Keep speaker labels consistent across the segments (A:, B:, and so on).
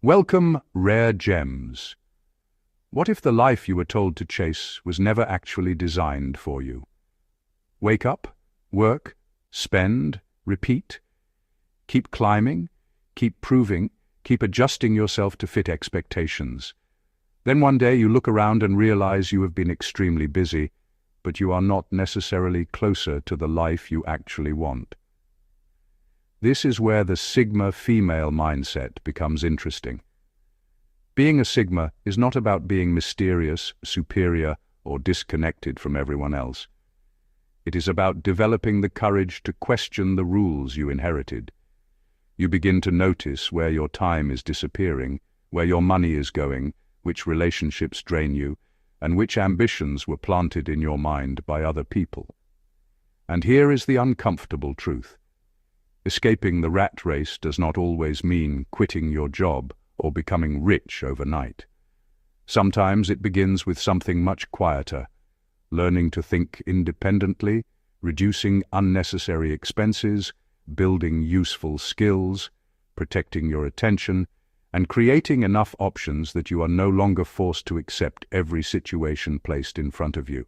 A: Welcome, rare gems. What if the life you were told to chase was never actually designed for you? Wake up, work, spend, repeat. Keep climbing, keep proving, keep adjusting yourself to fit expectations. Then one day you look around and realize you have been extremely busy, but you are not necessarily closer to the life you actually want. This is where the Sigma female mindset becomes interesting. Being a Sigma is not about being mysterious, superior, or disconnected from everyone else. It is about developing the courage to question the rules you inherited. You begin to notice where your time is disappearing, where your money is going, which relationships drain you, and which ambitions were planted in your mind by other people. And here is the uncomfortable truth. Escaping the rat race does not always mean quitting your job or becoming rich overnight. Sometimes it begins with something much quieter, learning to think independently, reducing unnecessary expenses, building useful skills, protecting your attention, and creating enough options that you are no longer forced to accept every situation placed in front of you.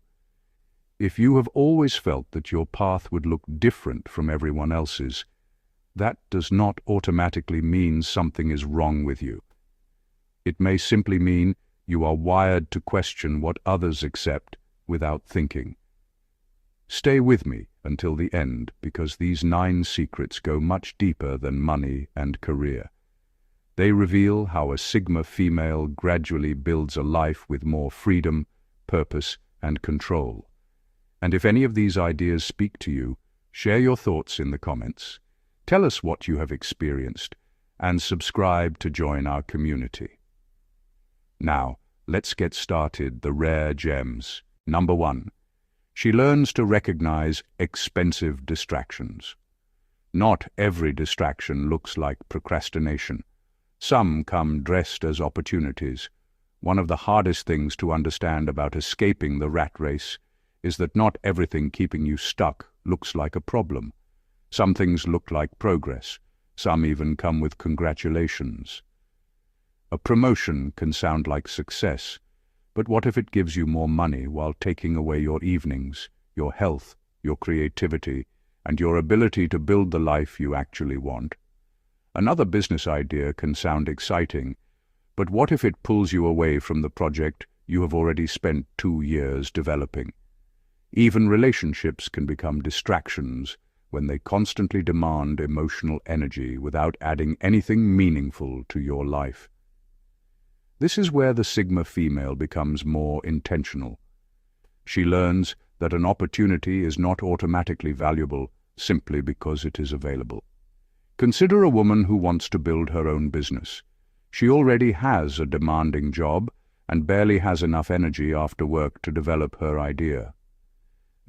A: If you have always felt that your path would look different from everyone else's, that does not automatically mean something is wrong with you. It may simply mean you are wired to question what others accept without thinking. Stay with me until the end, because these 9 secrets go much deeper than money and career. They reveal how a Sigma female gradually builds a life with more freedom, purpose, and control. And if any of these ideas speak to you, share your thoughts in the comments. Tell us what you have experienced, and subscribe to join our community. Now, let's get started. The rare gems. Number 1. She learns to recognize expensive distractions. Not every distraction looks like procrastination. Some come dressed as opportunities. One of the hardest things to understand about escaping the rat race is that not everything keeping you stuck looks like a problem. Some things look like progress. Some even come with congratulations. A promotion can sound like success, but what if it gives you more money while taking away your evenings, your health, your creativity, and your ability to build the life you actually want? Another business idea can sound exciting, but what if it pulls you away from the project you have already spent 2 years developing? Even relationships can become distractions when they constantly demand emotional energy without adding anything meaningful to your life. This is where the Sigma female becomes more intentional. She learns that an opportunity is not automatically valuable simply because it is available. Consider a woman who wants to build her own business. She already has a demanding job and barely has enough energy after work to develop her idea.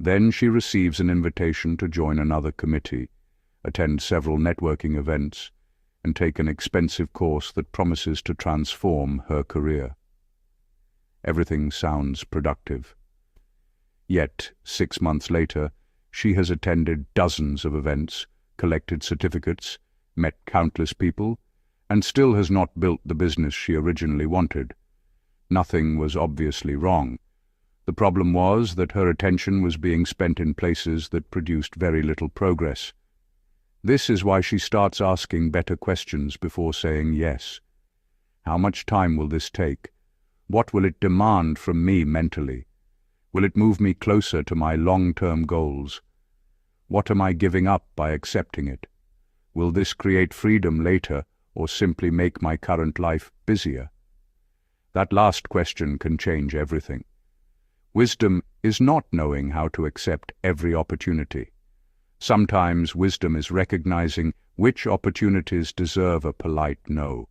A: Then she receives an invitation to join another committee, attend several networking events, and take an expensive course that promises to transform her career. Everything sounds productive. Yet, 6 months later, she has attended dozens of events, collected certificates, met countless people, and still has not built the business she originally wanted. Nothing was obviously wrong. The problem was that her attention was being spent in places that produced very little progress. This is why she starts asking better questions before saying yes. How much time will this take? What will it demand from me mentally? Will it move me closer to my long-term goals? What am I giving up by accepting it? Will this create freedom later or simply make my current life busier? That last question can change everything. Wisdom is not knowing how to accept every opportunity. Sometimes wisdom is recognizing which opportunities deserve a polite no.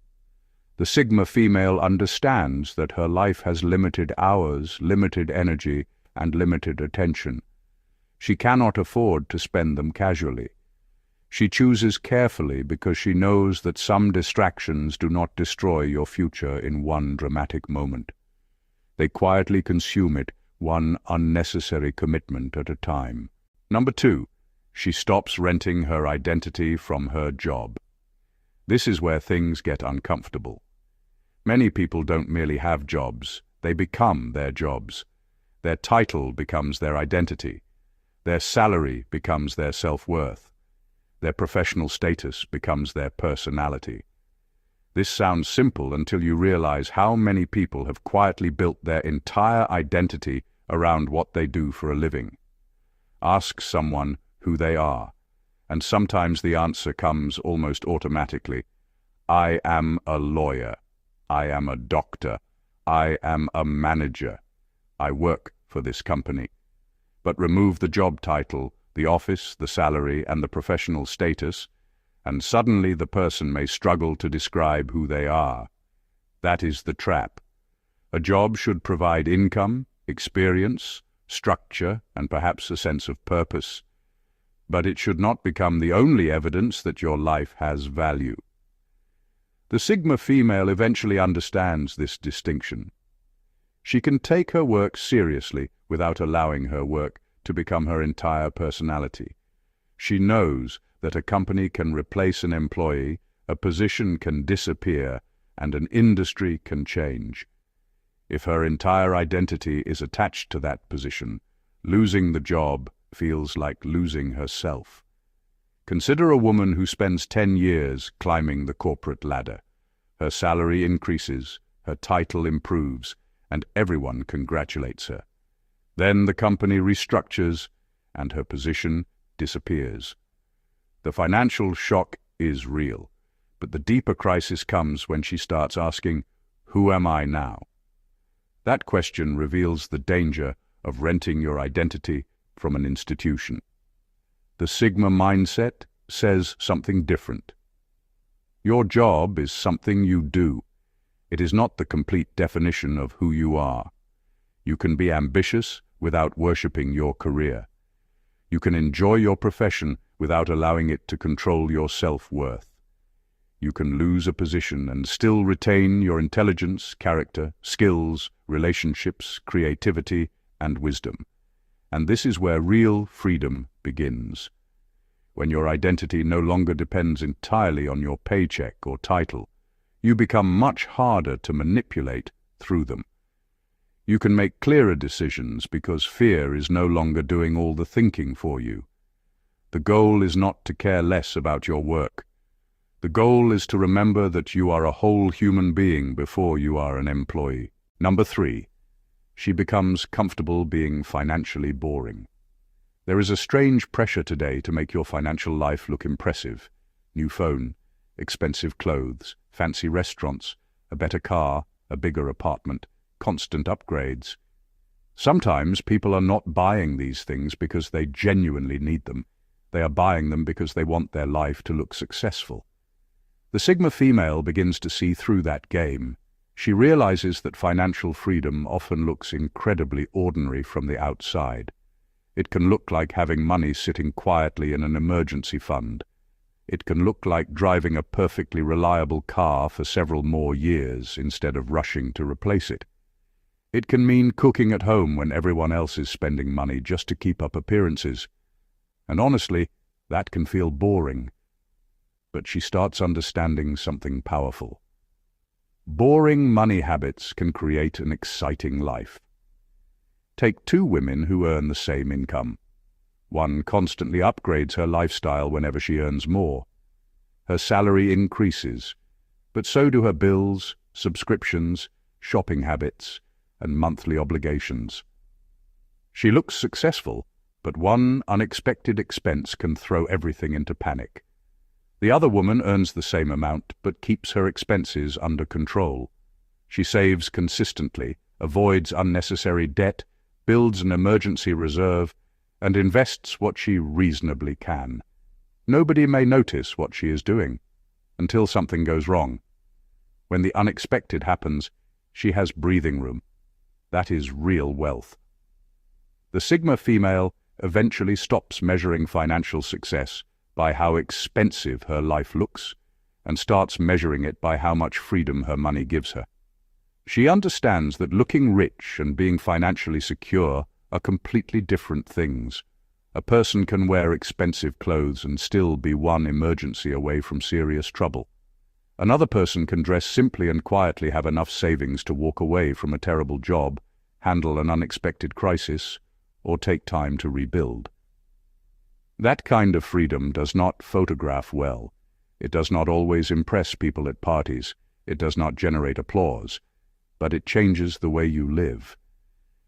A: The Sigma female understands that her life has limited hours, limited energy, and limited attention. She cannot afford to spend them casually. She chooses carefully because she knows that some distractions do not destroy your future in one dramatic moment. They quietly consume it, one unnecessary commitment at a time. Number 2. She stops renting her identity from her job. This is where things get uncomfortable. Many people don't merely have jobs, they become their jobs. Their title becomes their identity. Their salary becomes their self-worth. Their professional status becomes their personality. This sounds simple until you realize how many people have quietly built their entire identity around what they do for a living. Ask someone who they are, and sometimes the answer comes almost automatically. I am a lawyer. I am a doctor. I am a manager. I work for this company. But remove the job title, the office, the salary, and the professional status, and suddenly the person may struggle to describe who they are. That is the trap. A job should provide income, experience, structure, and perhaps a sense of purpose. But it should not become the only evidence that your life has value. The Sigma female eventually understands this distinction. She can take her work seriously without allowing her work to become her entire personality. She knows that a company can replace an employee, a position can disappear, and an industry can change. If her entire identity is attached to that position, losing the job feels like losing herself. Consider a woman who spends 10 years climbing the corporate ladder. Her salary increases, her title improves, and everyone congratulates her. Then the company restructures, and her position disappears. The financial shock is real, but the deeper crisis comes when she starts asking, "Who am I now?" That question reveals the danger of renting your identity from an institution. The Sigma mindset says something different. Your job is something you do. It is not the complete definition of who you are. You can be ambitious without worshipping your career. You can enjoy your profession without allowing it to control your self-worth. You can lose a position and still retain your intelligence, character, skills, relationships, creativity, and wisdom. And this is where real freedom begins. When your identity no longer depends entirely on your paycheck or title, you become much harder to manipulate through them. You can make clearer decisions because fear is no longer doing all the thinking for you. The goal is not to care less about your work. The goal is to remember that you are a whole human being before you are an employee. Number 3. She becomes comfortable being financially boring. There is a strange pressure today to make your financial life look impressive. New phone, expensive clothes, fancy restaurants, a better car, a bigger apartment, constant upgrades. Sometimes people are not buying these things because they genuinely need them. They are buying them because they want their life to look successful. The Sigma female begins to see through that game. She realizes that financial freedom often looks incredibly ordinary from the outside. It can look like having money sitting quietly in an emergency fund. It can look like driving a perfectly reliable car for several more years instead of rushing to replace it. It can mean cooking at home when everyone else is spending money just to keep up appearances. And honestly, that can feel boring. But she starts understanding something powerful. Boring money habits can create an exciting life. Take 2 women who earn the same income. One constantly upgrades her lifestyle whenever she earns more. Her salary increases, but so do her bills, subscriptions, shopping habits, and monthly obligations. She looks successful, but one unexpected expense can throw everything into panic. The other woman earns the same amount, but keeps her expenses under control. She saves consistently, avoids unnecessary debt, builds an emergency reserve, and invests what she reasonably can. Nobody may notice what she is doing, until something goes wrong. When the unexpected happens, she has breathing room. That is real wealth. The Sigma female eventually stops measuring financial success by how expensive her life looks, and starts measuring it by how much freedom her money gives her. She understands that looking rich and being financially secure are completely different things. A person can wear expensive clothes and still be one emergency away from serious trouble. Another person can dress simply and quietly have enough savings to walk away from a terrible job, handle an unexpected crisis, or take time to rebuild. That kind of freedom does not photograph well. It does not always impress people at parties. It does not generate applause. But it changes the way you live.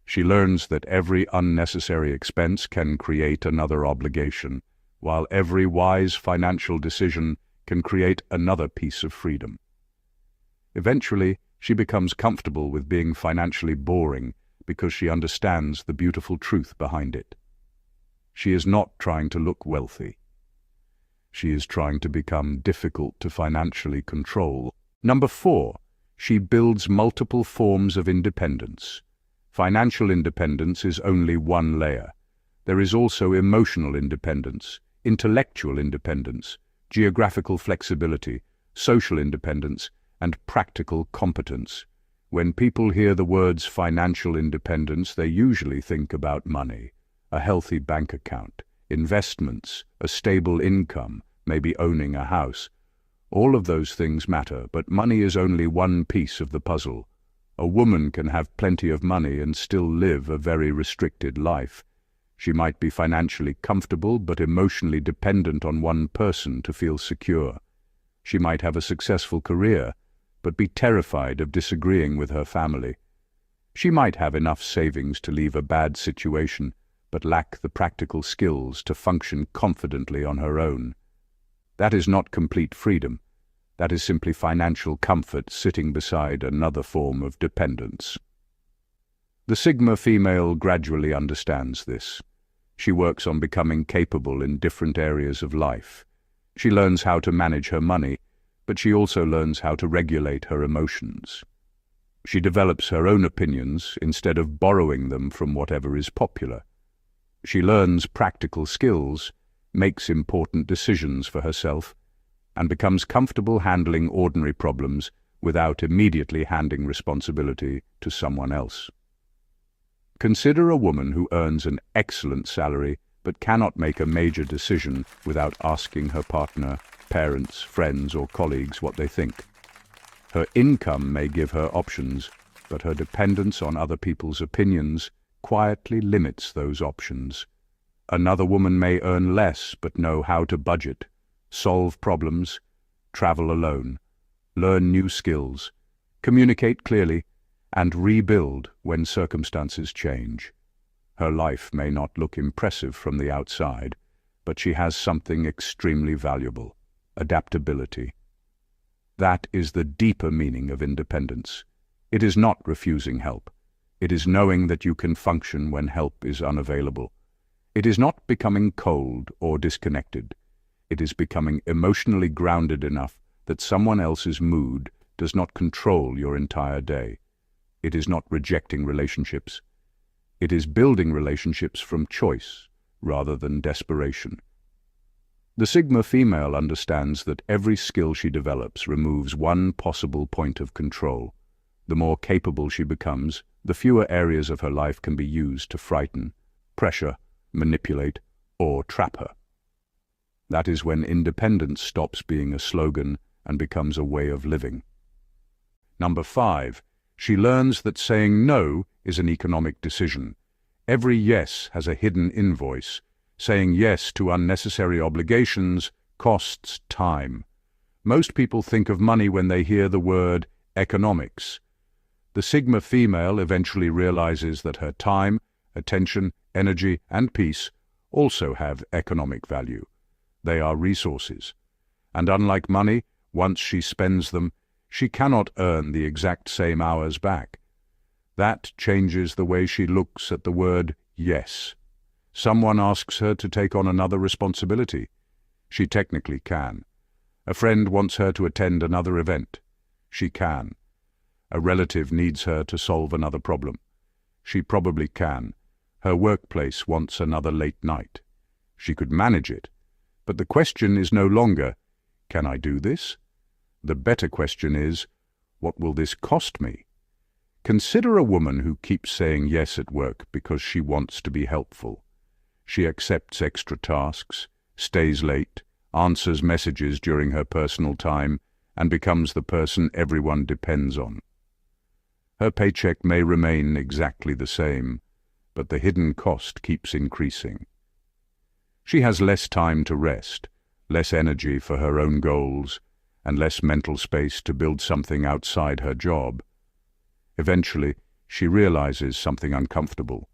A: She learns that every unnecessary expense can create another obligation, while every wise financial decision can create another piece of freedom. Eventually, she becomes comfortable with being financially boring because she understands the beautiful truth behind it. She is not trying to look wealthy. She is trying to become difficult to financially control. Number 4, she builds multiple forms of independence. Financial independence is only one layer. There is also emotional independence, intellectual independence, geographical flexibility, social independence, and practical competence. When people hear the words financial independence, they usually think about money, a healthy bank account, investments, a stable income, maybe owning a house. All of those things matter, but money is only one piece of the puzzle. A woman can have plenty of money and still live a very restricted life. She might be financially comfortable but emotionally dependent on one person to feel secure. She might have a successful career but be terrified of disagreeing with her family. She might have enough savings to leave a bad situation but lack the practical skills to function confidently on her own. That is not complete freedom. That is simply financial comfort sitting beside another form of dependence. The Sigma female gradually understands this. She works on becoming capable in different areas of life. She learns how to manage her money, but she also learns how to regulate her emotions. She develops her own opinions instead of borrowing them from whatever is popular. She learns practical skills, makes important decisions for herself, and becomes comfortable handling ordinary problems without immediately handing responsibility to someone else. Consider a woman who earns an excellent salary but cannot make a major decision without asking her partner, parents, friends, or colleagues what they think. Her income may give her options, but her dependence on other people's opinions quietly limits those options. Another woman may earn less but know how to budget, solve problems, travel alone, learn new skills, communicate clearly, and rebuild when circumstances change. Her life may not look impressive from the outside, but she has something extremely valuable: adaptability. That is the deeper meaning of independence. It is not refusing help. It is knowing that you can function when help is unavailable. It is not becoming cold or disconnected. It is becoming emotionally grounded enough that someone else's mood does not control your entire day. It is not rejecting relationships. It is building relationships from choice rather than desperation. The Sigma female understands that every skill she develops removes one possible point of control. The more capable she becomes, the fewer areas of her life can be used to frighten, pressure, manipulate, or trap her. That is when independence stops being a slogan and becomes a way of living. Number 5. She learns that saying no is an economic decision. Every yes has a hidden invoice. Saying yes to unnecessary obligations costs time. Most people think of money when they hear the word economics. The Sigma female eventually realizes that her time, attention, energy, and peace also have economic value. They are resources. And unlike money, once she spends them, she cannot earn the exact same hours back. That changes the way she looks at the word yes. Someone asks her to take on another responsibility. She technically can. A friend wants her to attend another event. She can. A relative needs her to solve another problem. She probably can. Her workplace wants another late night. She could manage it. But the question is no longer, can I do this? The better question is, what will this cost me? Consider a woman who keeps saying yes at work because she wants to be helpful. She accepts extra tasks, stays late, answers messages during her personal time, and becomes the person everyone depends on. Her paycheck may remain exactly the same, but the hidden cost keeps increasing. She has less time to rest, less energy for her own goals, and less mental space to build something outside her job. Eventually, she realizes something uncomfortable.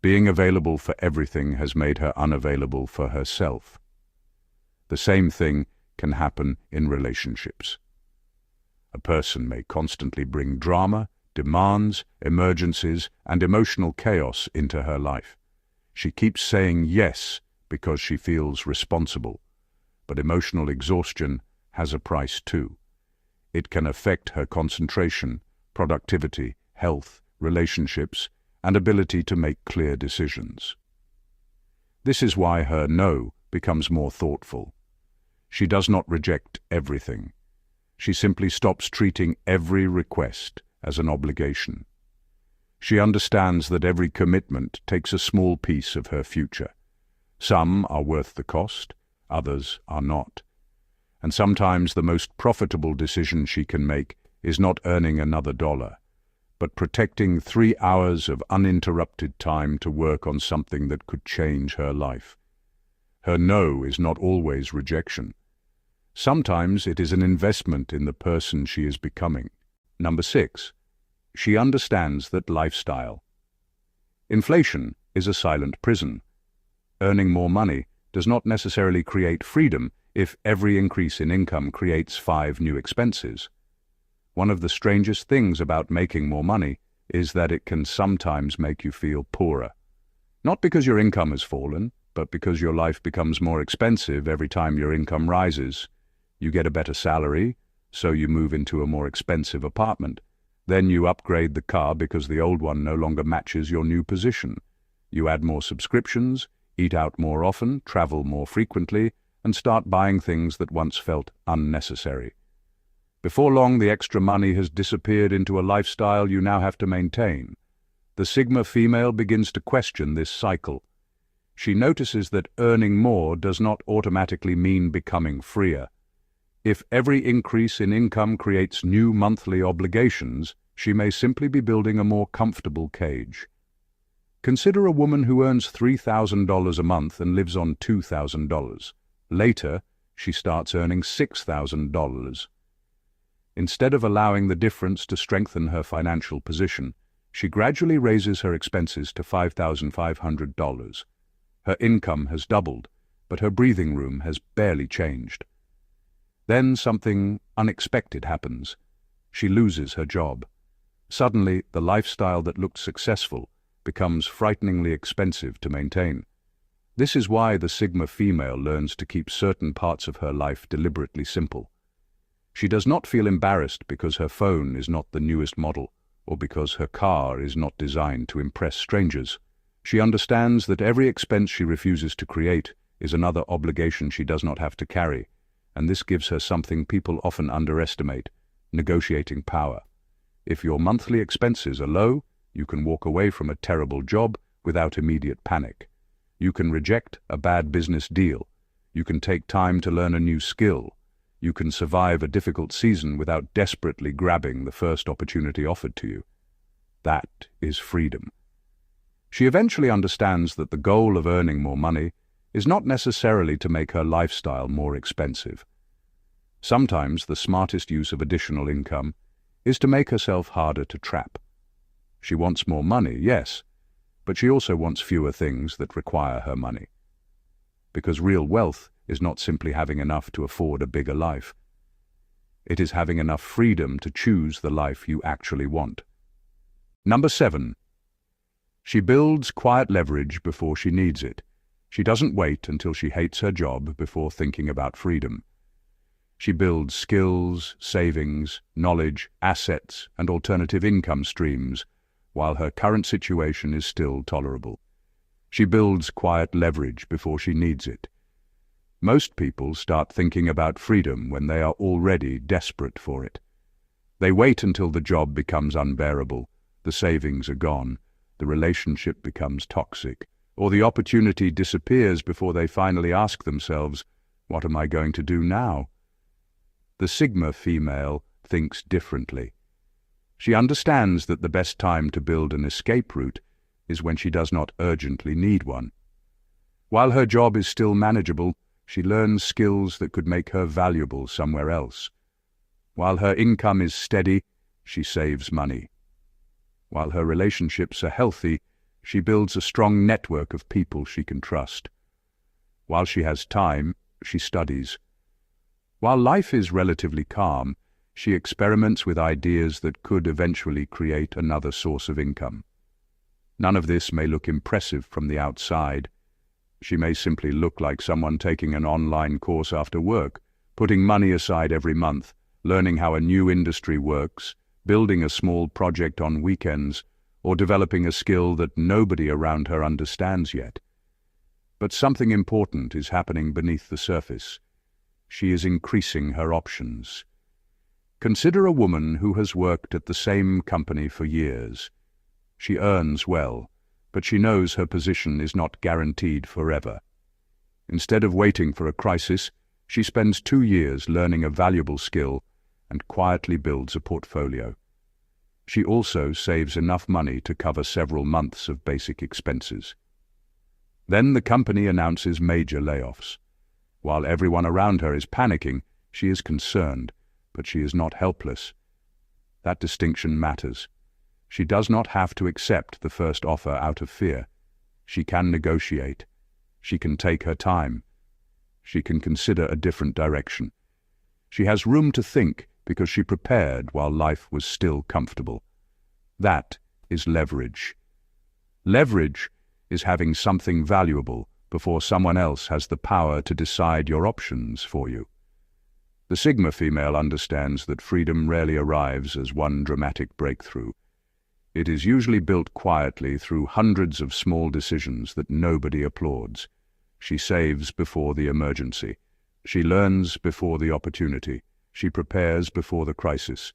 A: Being available for everything has made her unavailable for herself. The same thing can happen in relationships. A person may constantly bring drama, demands, emergencies, and emotional chaos into her life. She keeps saying yes because she feels responsible, but emotional exhaustion has a price too. It can affect her concentration, productivity, health, relationships, and ability to make clear decisions. This is why her no becomes more thoughtful. She does not reject everything. She simply stops treating every request as an obligation. She understands that every commitment takes a small piece of her future. Some are worth the cost, others are not. And sometimes the most profitable decision she can make is not earning another dollar, but protecting 3 hours of uninterrupted time to work on something that could change her life. Her no is not always rejection. Sometimes it is an investment in the person she is becoming. Number 6. She understands that lifestyle. Inflation is a silent prison. Earning more money does not necessarily create freedom if every increase in income creates 5 new expenses. One of the strangest things about making more money is that it can sometimes make you feel poorer. Not because your income has fallen, but because your life becomes more expensive every time your income rises. You get a better salary, so you move into a more expensive apartment. Then you upgrade the car because the old one no longer matches your new position. You add more subscriptions, eat out more often, travel more frequently, and start buying things that once felt unnecessary. Before long, the extra money has disappeared into a lifestyle you now have to maintain. The Sigma female begins to question this cycle. She notices that earning more does not automatically mean becoming freer. If every increase in income creates new monthly obligations, she may simply be building a more comfortable cage. Consider a woman who earns $3,000 a month and lives on $2,000. Later, she starts earning $6,000. Instead of allowing the difference to strengthen her financial position, she gradually raises her expenses to $5,500. Her income has doubled, but her breathing room has barely changed. Then something unexpected happens. She loses her job. Suddenly, the lifestyle that looked successful becomes frighteningly expensive to maintain. This is why the Sigma female learns to keep certain parts of her life deliberately simple. She does not feel embarrassed because her phone is not the newest model, or because her car is not designed to impress strangers. She understands that every expense she refuses to create is another obligation she does not have to carry, and this gives her something people often underestimate: negotiating power. If your monthly expenses are low, you can walk away from a terrible job without immediate panic. You can reject a bad business deal. You can take time to learn a new skill. You can survive a difficult season without desperately grabbing the first opportunity offered to you. That is freedom. She eventually understands that the goal of earning more money is not necessarily to make her lifestyle more expensive. Sometimes the smartest use of additional income is to make herself harder to trap. She wants more money, yes, but she also wants fewer things that require her money. Because real wealth is not simply having enough to afford a bigger life. It is having enough freedom to choose the life you actually want. Number 7. She builds quiet leverage before she needs it. She doesn't wait until she hates her job before thinking about freedom. She builds skills, savings, knowledge, assets, and alternative income streams while her current situation is still tolerable. She builds quiet leverage before she needs it. Most people start thinking about freedom when they are already desperate for it. They wait until the job becomes unbearable, the savings are gone, the relationship becomes toxic, or the opportunity disappears before they finally ask themselves, "What am I going to do now?" The Sigma female thinks differently. She understands that the best time to build an escape route is when she does not urgently need one. While her job is still manageable, she learns skills that could make her valuable somewhere else. While her income is steady, she saves money. While her relationships are healthy, she builds a strong network of people she can trust. While she has time, she studies. While life is relatively calm, she experiments with ideas that could eventually create another source of income. None of this may look impressive from the outside. She may simply look like someone taking an online course after work, putting money aside every month, learning how a new industry works, building a small project on weekends, or developing a skill that nobody around her understands yet. But something important is happening beneath the surface. She is increasing her options. Consider a woman who has worked at the same company for years. She earns well, but she knows her position is not guaranteed forever. Instead of waiting for a crisis, she spends 2 years learning a valuable skill and quietly builds a portfolio. She also saves enough money to cover several months of basic expenses. Then the company announces major layoffs. While everyone around her is panicking, she is concerned, but she is not helpless. That distinction matters. She does not have to accept the first offer out of fear. She can negotiate. She can take her time. She can consider a different direction. She has room to think because she prepared while life was still comfortable. That is leverage. Leverage is having something valuable before someone else has the power to decide your options for you. The Sigma female understands that freedom rarely arrives as one dramatic breakthrough. It is usually built quietly through hundreds of small decisions that nobody applauds. She saves before the emergency. She learns before the opportunity. She prepares before the crisis.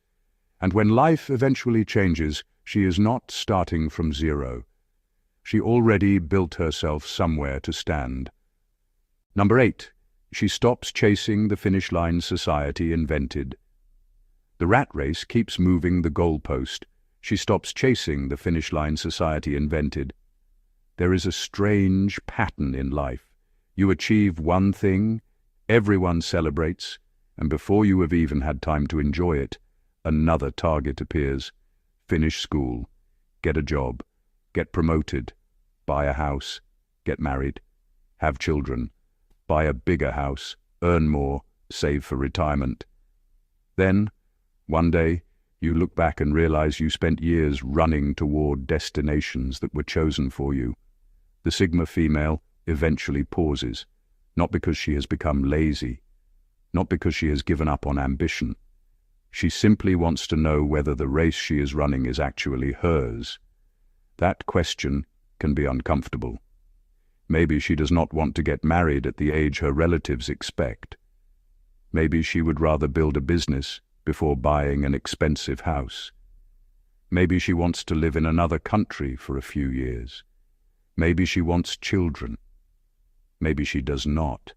A: And when life eventually changes, she is not starting from zero. She already built herself somewhere to stand. Number 8. She stops chasing the finish line society invented. The rat race keeps moving the goalpost. She stops chasing the finish line society invented. There is a strange pattern in life. You achieve one thing, everyone celebrates, and before you have even had time to enjoy it, another target appears. Finish school, get a job, get promoted, buy a house, get married, have children, buy a bigger house, earn more, save for retirement. Then, one day, you look back and realize you spent years running toward destinations that were chosen for you. The Sigma female eventually pauses, not because she has become lazy, not because she has given up on ambition. She simply wants to know whether the race she is running is actually hers. That question can be uncomfortable. Maybe she does not want to get married at the age her relatives expect. Maybe she would rather build a business before buying an expensive house. Maybe she wants to live in another country for a few years. Maybe she wants children. Maybe she does not.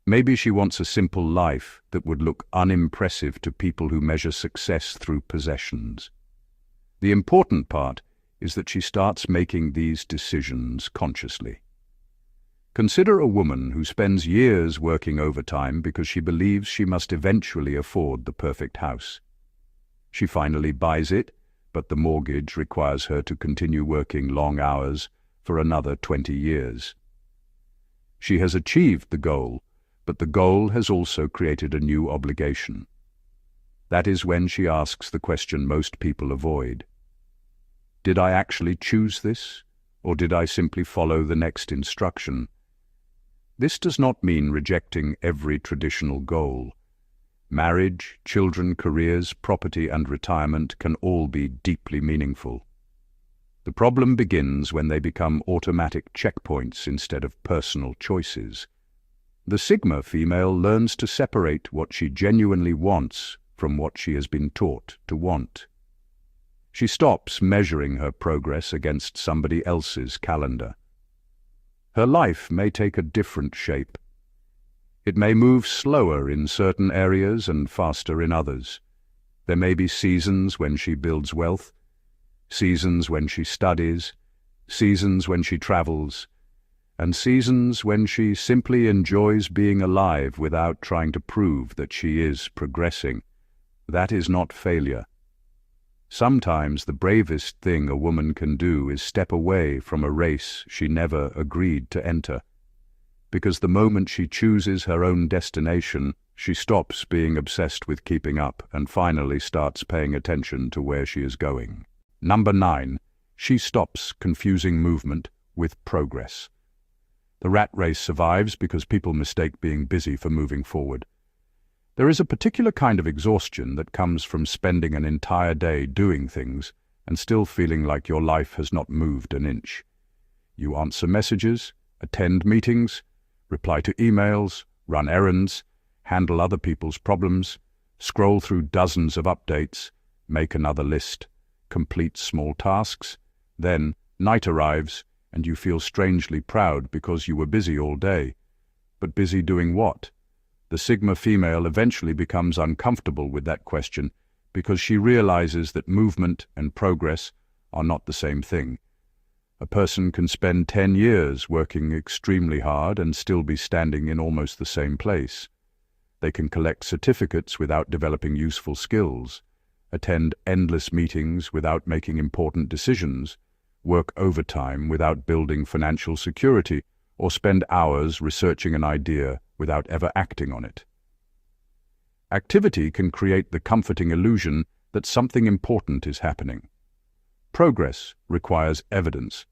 A: Maybe she wants a simple life that would look unimpressive to people who measure success through possessions. The important part is that she starts making these decisions consciously. Consider a woman who spends years working overtime because she believes she must eventually afford the perfect house. She finally buys it, but the mortgage requires her to continue working long hours for another 20 years. She has achieved the goal, but the goal has also created a new obligation. That is when she asks the question most people avoid. Did I actually choose this, or did I simply follow the next instruction? This does not mean rejecting every traditional goal. Marriage, children, careers, property, and retirement can all be deeply meaningful. The problem begins when they become automatic checkpoints instead of personal choices. The Sigma female learns to separate what she genuinely wants from what she has been taught to want. She stops measuring her progress against somebody else's calendar. Her life may take a different shape. It may move slower in certain areas and faster in others. There may be seasons when she builds wealth, seasons when she studies, seasons when she travels, and seasons when she simply enjoys being alive without trying to prove that she is progressing. That is not failure. Sometimes the bravest thing a woman can do is step away from a race she never agreed to enter. Because the moment she chooses her own destination, she stops being obsessed with keeping up and finally starts paying attention to where she is going. Number 9. She stops confusing movement with progress. The rat race survives because people mistake being busy for moving forward. There is a particular kind of exhaustion that comes from spending an entire day doing things and still feeling like your life has not moved an inch. You answer messages, attend meetings, reply to emails, run errands, handle other people's problems, scroll through dozens of updates, make another list, complete small tasks. Then night arrives and you feel strangely proud because you were busy all day. But busy doing what? The Sigma female eventually becomes uncomfortable with that question because she realizes that movement and progress are not the same thing. A person can spend 10 years working extremely hard and still be standing in almost the same place. They can collect certificates without developing useful skills, attend endless meetings without making important decisions, work overtime without building financial security, or spend hours researching an idea without ever acting on it. Activity can create the comforting illusion that something important is happening. Progress requires evidence.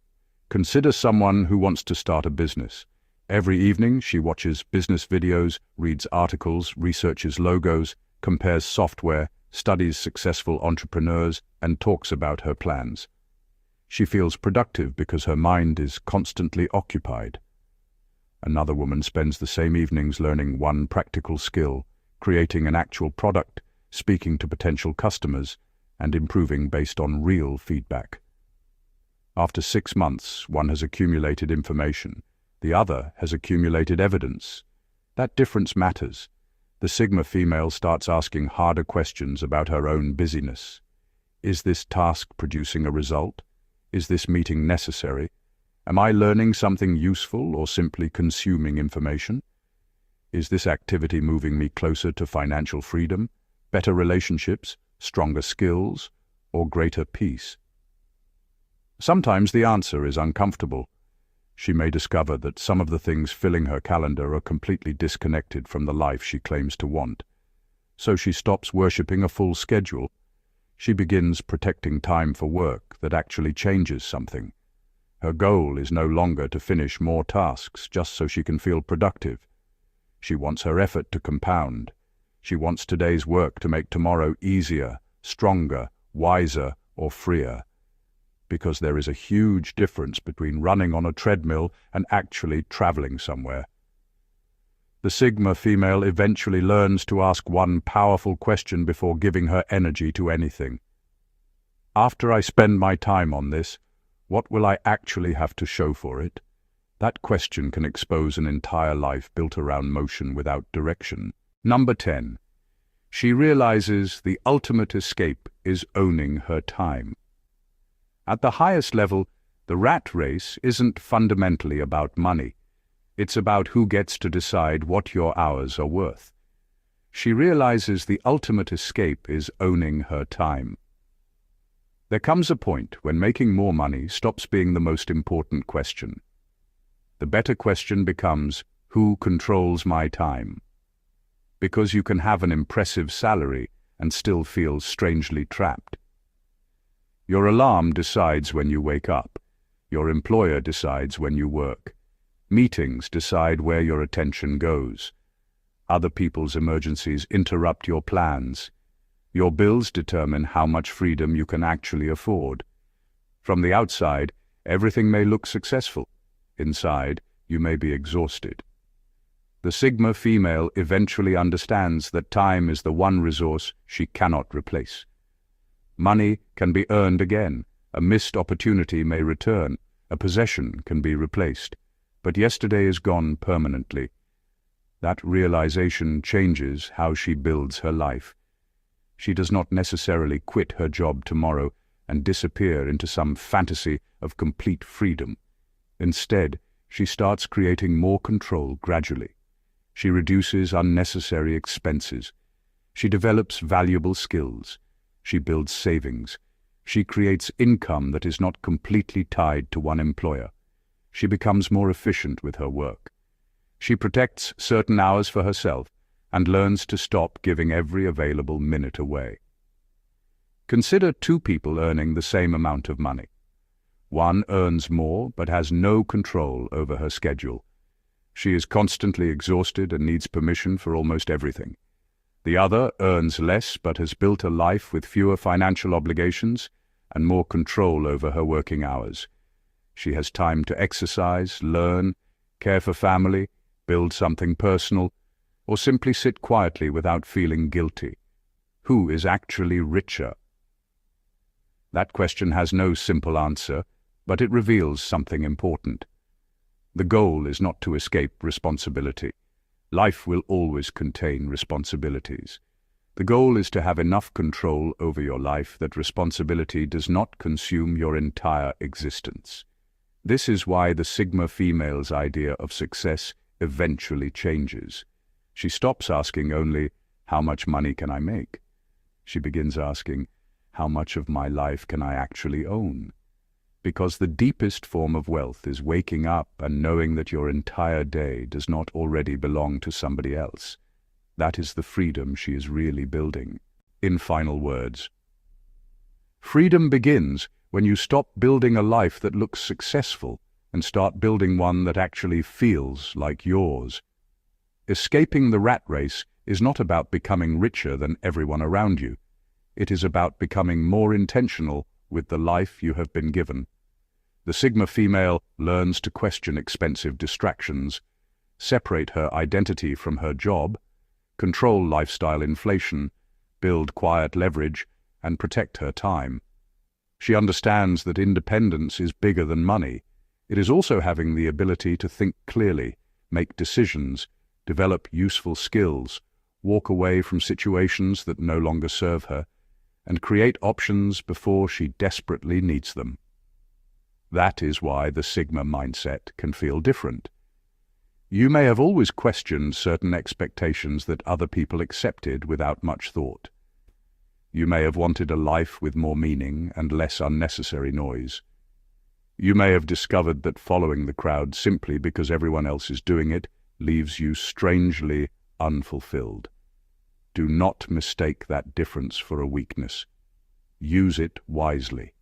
A: Consider someone who wants to start a business. Every evening she watches business videos, reads articles, researches logos, compares software, studies successful entrepreneurs, and talks about her plans. She feels productive because her mind is constantly occupied. Another woman spends the same evenings learning one practical skill, creating an actual product, speaking to potential customers, and improving based on real feedback. After 6 months, one has accumulated information. The other has accumulated evidence. That difference matters. The Sigma female starts asking harder questions about her own busyness. Is this task producing a result? Is this meeting necessary? Am I learning something useful or simply consuming information? Is this activity moving me closer to financial freedom, better relationships, stronger skills, or greater peace? Sometimes the answer is uncomfortable. She may discover that some of the things filling her calendar are completely disconnected from the life she claims to want. So she stops worshipping a full schedule. She begins protecting time for work that actually changes something. Her goal is no longer to finish more tasks just so she can feel productive. She wants her effort to compound. She wants today's work to make tomorrow easier, stronger, wiser, or freer. Because there is a huge difference between running on a treadmill and actually traveling somewhere. The Sigma female eventually learns to ask one powerful question before giving her energy to anything. After I spend my time on this, what will I actually have to show for it? That question can expose an entire life built around motion without direction. Number 10. She realizes the ultimate escape is owning her time. At the highest level, the rat race isn't fundamentally about money. It's about who gets to decide what your hours are worth. She realizes the ultimate escape is owning her time. There comes a point when making more money stops being the most important question. The better question becomes, who controls my time? Because you can have an impressive salary and still feel strangely trapped. Your alarm decides when you wake up. Your employer decides when you work. Meetings decide where your attention goes. Other people's emergencies interrupt your plans. Your bills determine how much freedom you can actually afford. From the outside, everything may look successful. Inside, you may be exhausted. The Sigma female eventually understands that time is the one resource she cannot replace. Money can be earned again, a missed opportunity may return, a possession can be replaced, but yesterday is gone permanently. That realization changes how she builds her life. She does not necessarily quit her job tomorrow and disappear into some fantasy of complete freedom. Instead, she starts creating more control gradually. She reduces unnecessary expenses. She develops valuable skills. She builds savings. She creates income that is not completely tied to one employer. She becomes more efficient with her work. She protects certain hours for herself and learns to stop giving every available minute away. Consider two people earning the same amount of money. One earns more but has no control over her schedule. She is constantly exhausted and needs permission for almost everything. The other earns less but has built a life with fewer financial obligations and more control over her working hours. She has time to exercise, learn, care for family, build something personal, or simply sit quietly without feeling guilty. Who is actually richer? That question has no simple answer, but it reveals something important. The goal is not to escape responsibility. Life will always contain responsibilities. The goal is to have enough control over your life that responsibility does not consume your entire existence. This is why the Sigma female's idea of success eventually changes. She stops asking only, "How much money can I make?" She begins asking, "How much of my life can I actually own?" Because the deepest form of wealth is waking up and knowing that your entire day does not already belong to somebody else. That is the freedom she is really building. In final words, freedom begins when you stop building a life that looks successful and start building one that actually feels like yours. Escaping the rat race is not about becoming richer than everyone around you. It is about becoming more intentional with the life you have been given. The Sigma female learns to question expensive distractions, separate her identity from her job, control lifestyle inflation, build quiet leverage, and protect her time. She understands that independence is bigger than money. It is also having the ability to think clearly, make decisions, develop useful skills, walk away from situations that no longer serve her, and create options before she desperately needs them. That is why the Sigma mindset can feel different. You may have always questioned certain expectations that other people accepted without much thought. You may have wanted a life with more meaning and less unnecessary noise. You may have discovered that following the crowd simply because everyone else is doing it leaves you strangely unfulfilled. Do not mistake that difference for a weakness. Use it wisely.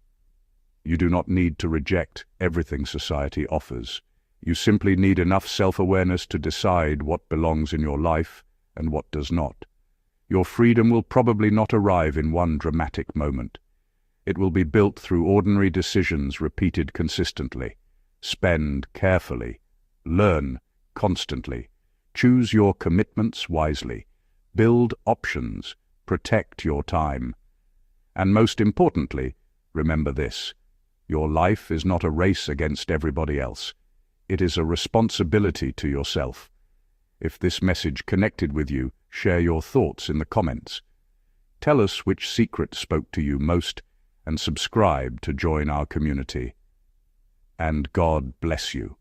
A: You do not need to reject everything society offers. You simply need enough self-awareness to decide what belongs in your life and what does not. Your freedom will probably not arrive in one dramatic moment. It will be built through ordinary decisions repeated consistently. Spend carefully. Learn constantly. Choose your commitments wisely. Build options. Protect your time. And most importantly, remember this: your life is not a race against everybody else. It is a responsibility to yourself. If this message connected with you, share your thoughts in the comments. Tell us which secret spoke to you most and subscribe to join our community. And God bless you.